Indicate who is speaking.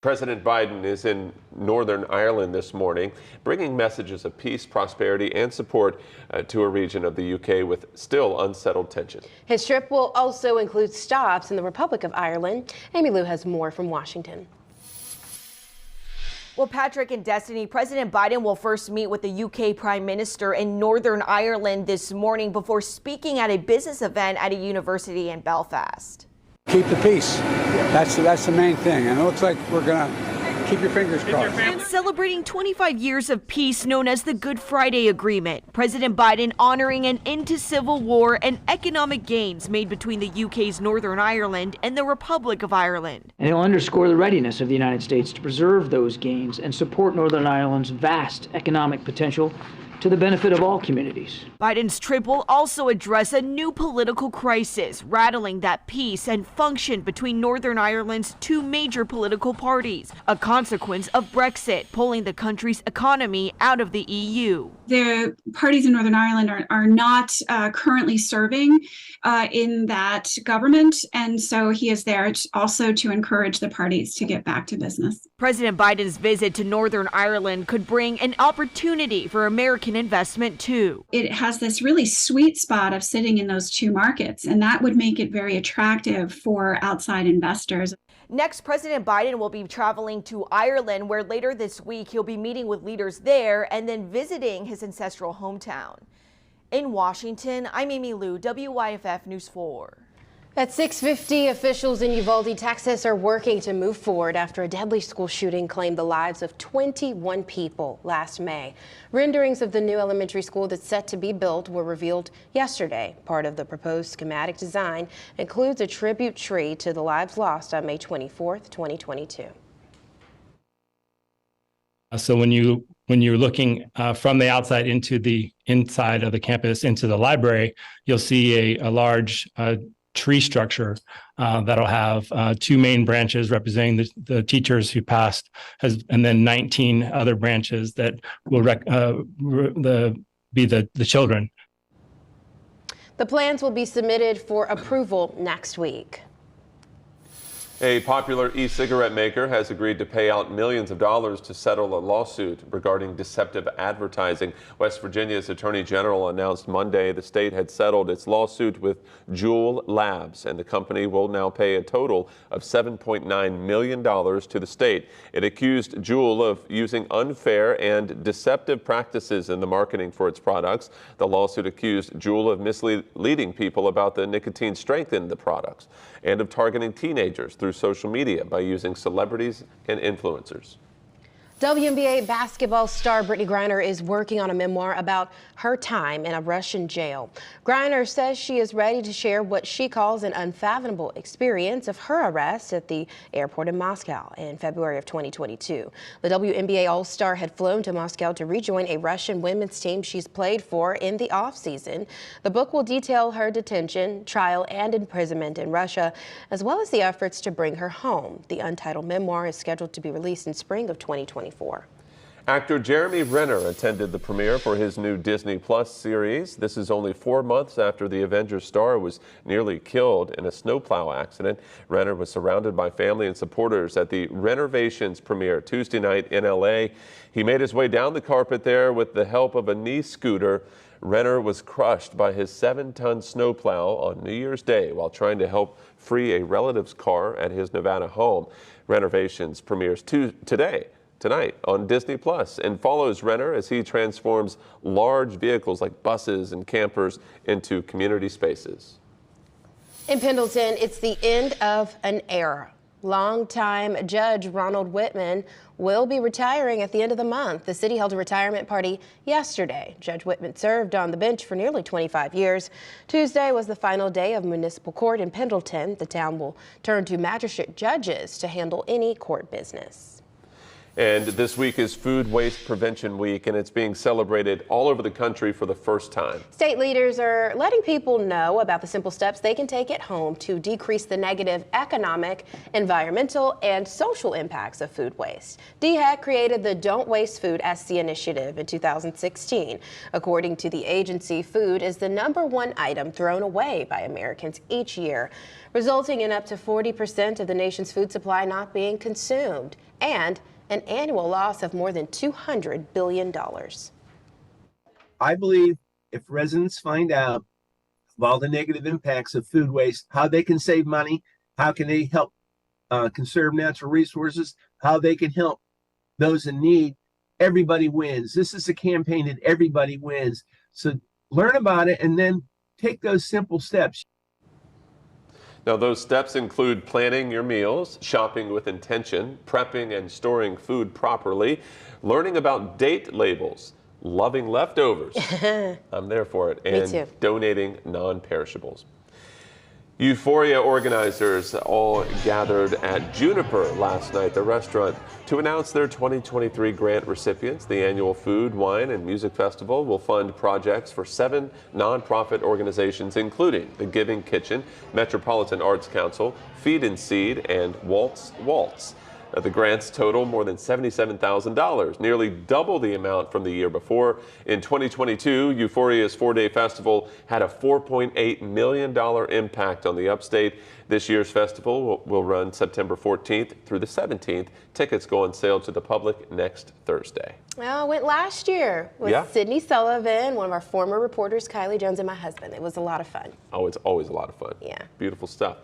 Speaker 1: President Biden is in Northern Ireland this morning, bringing messages of peace, prosperity, and support to a region of the UK with still unsettled tension.
Speaker 2: His trip will also include stops in the Republic of Ireland. Amy Lou has more from Washington.
Speaker 3: Well, Patrick and Destiny, President Biden will first meet with the UK Prime Minister in Northern Ireland this morning before speaking at a business event at a university in Belfast.
Speaker 4: Keep the peace. That's the main thing. And it looks like we're going to keep your fingers crossed.
Speaker 3: Celebrating 25 years of peace known as the Good Friday Agreement. President Biden honoring an end to civil war and economic gains made between the UK's Northern Ireland and the Republic of Ireland.
Speaker 5: And it'll underscore the readiness of the United States to preserve those gains and support Northern Ireland's vast economic potential to the benefit of all communities.
Speaker 3: Biden's trip will also address a new political crisis, rattling that peace and function between Northern Ireland's two major political parties, a consequence of Brexit pulling the country's economy out of the EU.
Speaker 6: The parties in Northern Ireland are not currently serving in that government, and so he is there also to encourage the parties to get back to business.
Speaker 3: President Biden's visit to Northern Ireland could bring an opportunity for American investment too.
Speaker 6: It has this really sweet spot of sitting in those two markets, and that would make it very attractive for outside investors.
Speaker 3: Next, President Biden will be traveling to Ireland, where later this week he'll be meeting with leaders there and then visiting his ancestral hometown. In Washington, I'm Amy Lou, WYFF News 4.
Speaker 2: At 6:50, officials in Uvalde, Texas are working to move forward after a deadly school shooting claimed the lives of 21 people last May. Renderings of the new elementary school that's set to be built were revealed yesterday. Part of the proposed schematic design includes a tribute tree to the lives lost on May 24th, 2022.
Speaker 7: So when you're looking from the outside into the inside of the campus, into the library, you'll see a large tree structure that'll have two main branches representing the teachers who passed, and then 19 other branches that will be the children.
Speaker 2: The plans will be submitted for approval next week.
Speaker 1: A popular e-cigarette maker has agreed to pay out millions of dollars to settle a lawsuit regarding deceptive advertising. West Virginia's Attorney General announced Monday the state had settled its lawsuit with Juul Labs, and the company will now pay a total of $7.9 million to the state. It accused Juul of using unfair and deceptive practices in the marketing for its products. The lawsuit accused Juul of misleading people about the nicotine strength in the products and of targeting teenagers through social media by using celebrities and influencers.
Speaker 2: WNBA basketball star Brittney Griner is working on a memoir about her time in a Russian jail. Griner says she is ready to share what she calls an unfathomable experience of her arrest at the airport in Moscow in February of 2022. The WNBA All-Star had flown to Moscow to rejoin a Russian women's team she's played for in the off-season. The book will detail her detention, trial, and imprisonment in Russia, as well as the efforts to bring her home. The untitled memoir is scheduled to be released in spring of 2024.
Speaker 1: Actor Jeremy Renner attended the premiere for his new Disney Plus series. This is only 4 months after the Avengers star was nearly killed in a snowplow accident. Renner was surrounded by family and supporters at the Rennervations premiere Tuesday night in LA. He made his way down the carpet there with the help of a knee scooter. Renner was crushed by his 7-ton snowplow on New Year's Day while trying to help free a relative's car at his Nevada home. Rennervations premieres tonight on Disney Plus and follows Renner as he transforms large vehicles like buses and campers into community spaces.
Speaker 2: In Pendleton, it's the end of an era. Longtime Judge Ronald Whitman will be retiring at the end of the month. The city held a retirement party yesterday. Judge Whitman served on the bench for nearly 25 years. Tuesday was the final day of municipal court in Pendleton. The town will turn to magistrate judges to handle any court business.
Speaker 1: And this week is Food Waste Prevention Week, and it's being celebrated all over the country for the first time.
Speaker 2: State leaders are letting people know about the simple steps they can take at home to decrease the negative economic, environmental, and social impacts of food waste. DHEC created the Don't Waste Food SC initiative in 2016. According to the agency, food is the #1 item thrown away by Americans each year, resulting in up to 40% of the nation's food supply not being consumed, and an annual loss of more than $200 billion.
Speaker 8: I believe if residents find out of all the negative impacts of food waste, how they can save money, how can they help conserve natural resources, how they can help those in need, everybody wins. This is a campaign that everybody wins. So learn about it and then take those simple steps.
Speaker 1: Now, those steps include planning your meals, shopping with intention, prepping and storing food properly, learning about date labels, loving leftovers. I'm there for it. And donating non-perishables. Euphoria organizers all gathered at Juniper last night, the restaurant, to announce their 2023 grant recipients. The annual Food, Wine, and Music Festival will fund projects for 7 nonprofit organizations, including the Giving Kitchen, Metropolitan Arts Council, Feed and Seed, and Waltz. The grants total more than $77,000, nearly double the amount from the year before. In 2022, Euphoria's 4-day festival had a $4.8 million impact on the upstate. This year's festival will run September 14th through the 17th. Tickets go on sale to the public next Thursday.
Speaker 2: Well, I went last year with Sydney Sullivan, one of our former reporters, Kylie Jones, and my husband. It was a lot of fun.
Speaker 1: Oh, it's always a lot of fun.
Speaker 2: Yeah.
Speaker 1: Beautiful stuff.